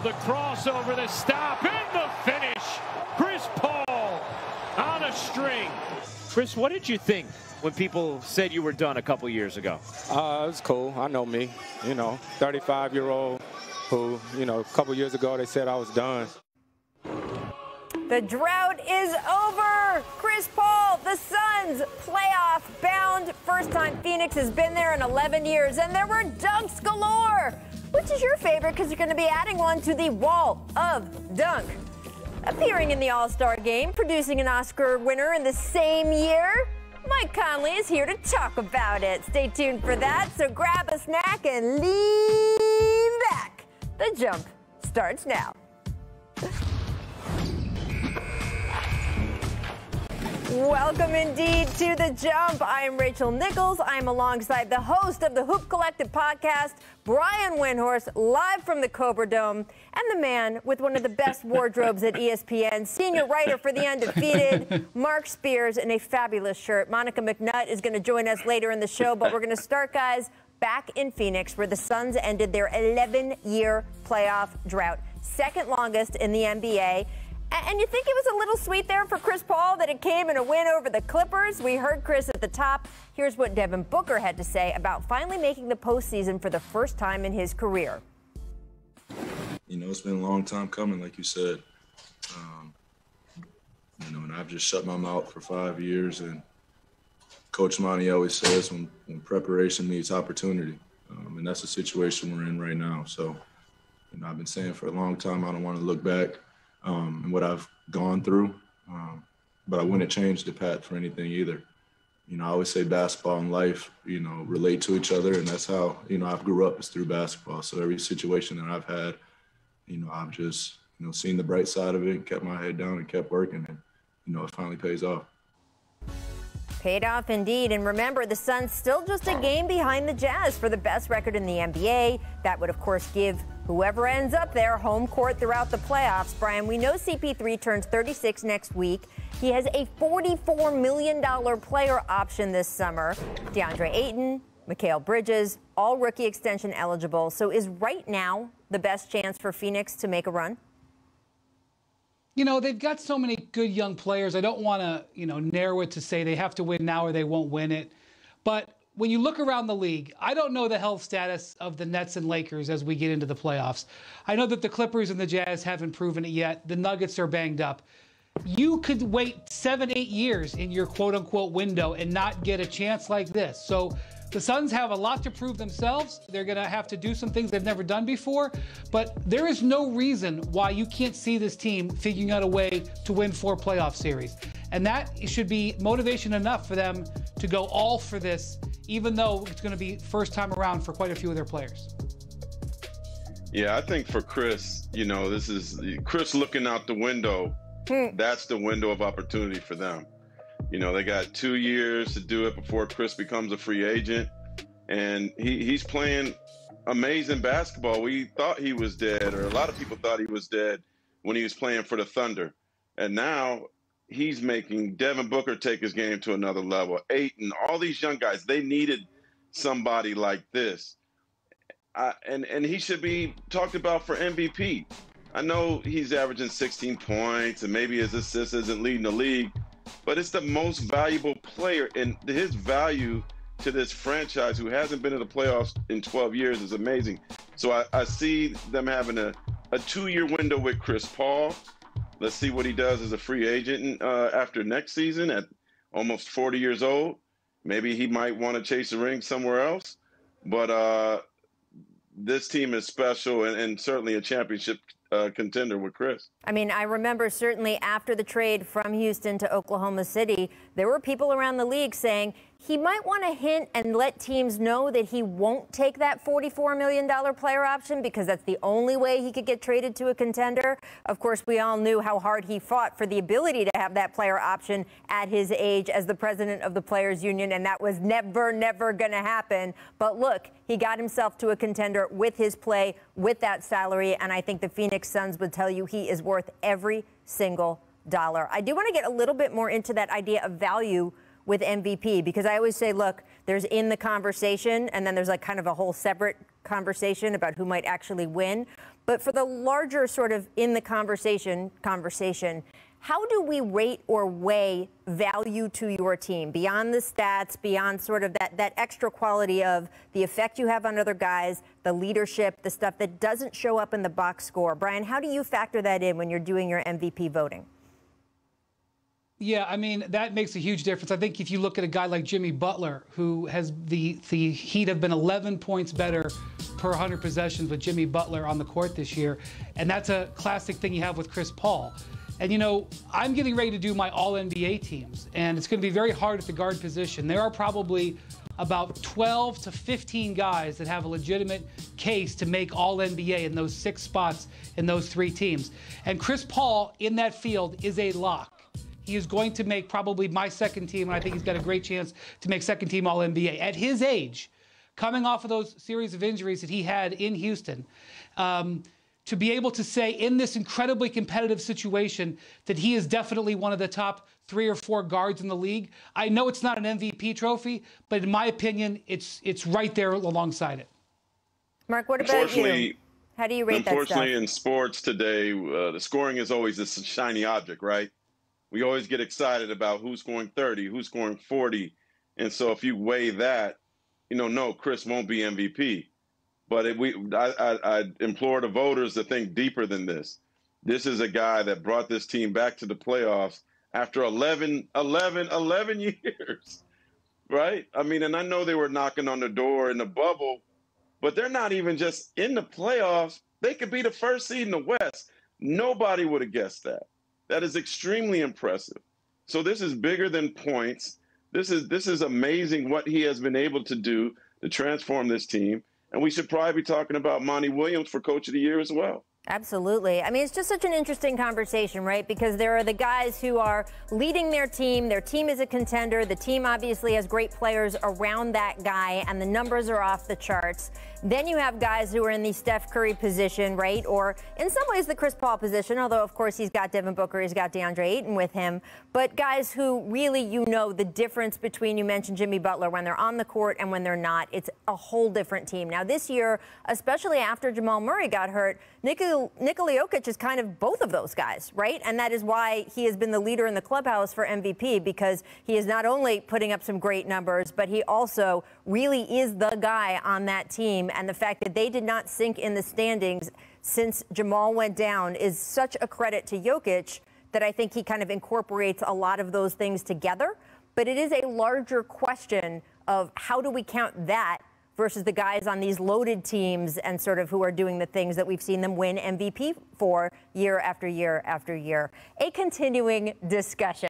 the crossover, the stop, and the finish. Chris Paul on a string. Chris, what did you think when people said you were done a couple years ago? It was cool. I know me, 35-year-old who, a couple years ago they said I was done. The drought is over. Chris Paul, the Suns, playoff bound. First time Phoenix has been there in 11 years, and there were dunks galore. Which is your favorite? Because you're going to be adding one to the wall of dunk. Appearing in the All-Star game, producing an Oscar winner in the same year, Mike Conley is here to talk about it. Stay tuned for that, so grab a snack and lean back. The Jump starts now. Welcome indeed to The Jump. I'm Rachel Nichols. I'm alongside the host of the Hoop Collective podcast, Brian Windhorst, live from the Cobra Dome, and the man with one of the best wardrobes at ESPN, senior writer for The Undefeated, Mark Spears, in a fabulous shirt. Monica McNutt is going to join us later in the show, but we're going to start, guys, back in Phoenix, where the Suns ended their 11-year playoff drought, second longest in the NBA. And you think it was a little sweet there for Chris Paul that it came in a win over the Clippers? We heard Chris at the top. Here's what Devin Booker had to say about finally making the postseason for the first time in his career. It's been a long time coming, like you said. And I've just shut my mouth for 5 years. And Coach Monty always says when preparation meets opportunity. And that's the situation we're in right now. So, I've been saying for a long time I don't want to look back and what I've gone through, but I wouldn't change the path for anything either. I always say basketball and life, relate to each other, and that's how, I've grew up is through basketball. So every situation that I've had, I've just, seen the bright side of it and kept my head down and kept working, and, it finally pays off. Paid off indeed. And remember, the Suns still just a game behind the Jazz for the best record in the NBA. That would, of course, give whoever ends up there home court throughout the playoffs. Brian, we know CP3 turns 36 next week. He has a $44 million player option this summer. DeAndre Ayton, Mikal Bridges, all rookie extension eligible. So is right now the best chance for Phoenix to make a run? They've got so many good young players. I don't want to, narrow it to say they have to win now or they won't win it. But when you look around the league, I don't know the health status of the Nets and Lakers as we get into the playoffs. I know that the Clippers and the Jazz haven't proven it yet. The Nuggets are banged up. You could wait 7-8 years in your quote-unquote window and not get a chance like this. So the Suns have a lot to prove themselves. They're going to have to do some things they've never done before. But there is no reason why you can't see this team figuring out a way to win 4 playoff series. And that should be motivation enough for them to go all for this, even though it's going to be first time around for quite a few of their players. Yeah, I think for Chris, this is Chris looking out the window. That's the window of opportunity for them. They got 2 years to do it before Chris becomes a free agent. And he's playing amazing basketball. We thought he was dead, or a lot of people thought he was dead when he was playing for the Thunder. And now he's making Devin Booker take his game to another level. Ayton, all these young guys, they needed somebody like this. And he should be talked about for MVP. I know he's averaging 16 points and maybe his assists isn't leading the league, but it's the most valuable player, and his value to this franchise who hasn't been in the playoffs in 12 years is amazing. So I see them having a 2-year window with Chris Paul. Let's see what he does as a free agent after next season at almost 40 years old. Maybe he might want to chase a ring somewhere else. But this team is special and certainly a championship contender with Chris. I mean, I remember certainly after the trade from Houston to Oklahoma City, there were people around the league saying he might want to hint and let teams know that he won't take that $44 million player option because that's the only way he could get traded to a contender. Of course, we all knew how hard he fought for the ability to have that player option at his age as the president of the Players Union, and that was never going to happen. But look, he got himself to a contender with his play, with that salary, and I think the Phoenix Suns would tell you he is worth every single dollar. I do want to get a little bit more into that idea of value with MVP, because I always say, look, there's in the conversation, and then there's like kind of a whole separate conversation about who might actually win. But for the larger sort of in the conversation, how do we rate or weigh value to your team beyond the stats, beyond sort of that extra quality of the effect you have on other guys, the leadership, the stuff that doesn't show up in the box score? Brian, how do you factor that in when you're doing your MVP voting? Yeah, I mean, that makes a huge difference. I think if you look at a guy like Jimmy Butler, who has the Heat have been 11 points better per 100 possessions with Jimmy Butler on the court this year, and that's a classic thing you have with Chris Paul. And, you know, I'm getting ready to do my All-NBA teams, and it's going to be very hard at the guard position. There are probably about 12 to 15 guys that have a legitimate case to make All-NBA in those 6 spots in those 3 teams. And Chris Paul in that field is a lock. He is going to make probably my second team, and I think he's got a great chance to make second team All-NBA. At his age, coming off of those series of injuries that he had in Houston, to be able to say in this incredibly competitive situation that he is definitely one of the top 3 or 4 guards in the league. I know it's not an MVP trophy, but in my opinion, it's right there alongside it. Mark, what about you? How do you rate that stuff? Unfortunately, in sports today, the scoring is always this shiny object, right? We always get excited about who's scoring 30, who's scoring 40. And so if you weigh that, you know, no, Chris won't be MVP. But I implore the voters to think deeper than this. This is a guy that brought this team back to the playoffs after 11 years, right? I mean, and I know they were knocking on the door in the bubble, but they're not even just in the playoffs. They could be the first seed in the West. Nobody would have guessed that. That is extremely impressive. So this is bigger than points. This is amazing what he has been able to do to transform this team. And we should probably be talking about Monty Williams for Coach of the Year as well. Absolutely. I mean, it's just such an interesting conversation, right? Because there are the guys who are leading their team. Their team is a contender. The team obviously has great players around that guy, and the numbers are off the charts. Then you have guys who are in the Steph Curry position, right? Or in some ways the Chris Paul position, although, of course, he's got Devin Booker, he's got DeAndre Ayton with him. But guys who really, you know, the difference between, you mentioned Jimmy Butler, when they're on the court and when they're not, it's a whole different team. Now, this year, especially after Jamal Murray got hurt, Nikola Jokic is kind of both of those guys, right? And that is why he has been the leader in the clubhouse for MVP, because he is not only putting up some great numbers, but he also really is the guy on that team. And the fact that they did not sink in the standings since Jamal went down is such a credit to Jokic that I think he kind of incorporates a lot of those things together. But it is a larger question of how do we count that versus the guys on these loaded teams and sort of who are doing the things that we've seen them win MVP for year after year after year. A continuing discussion.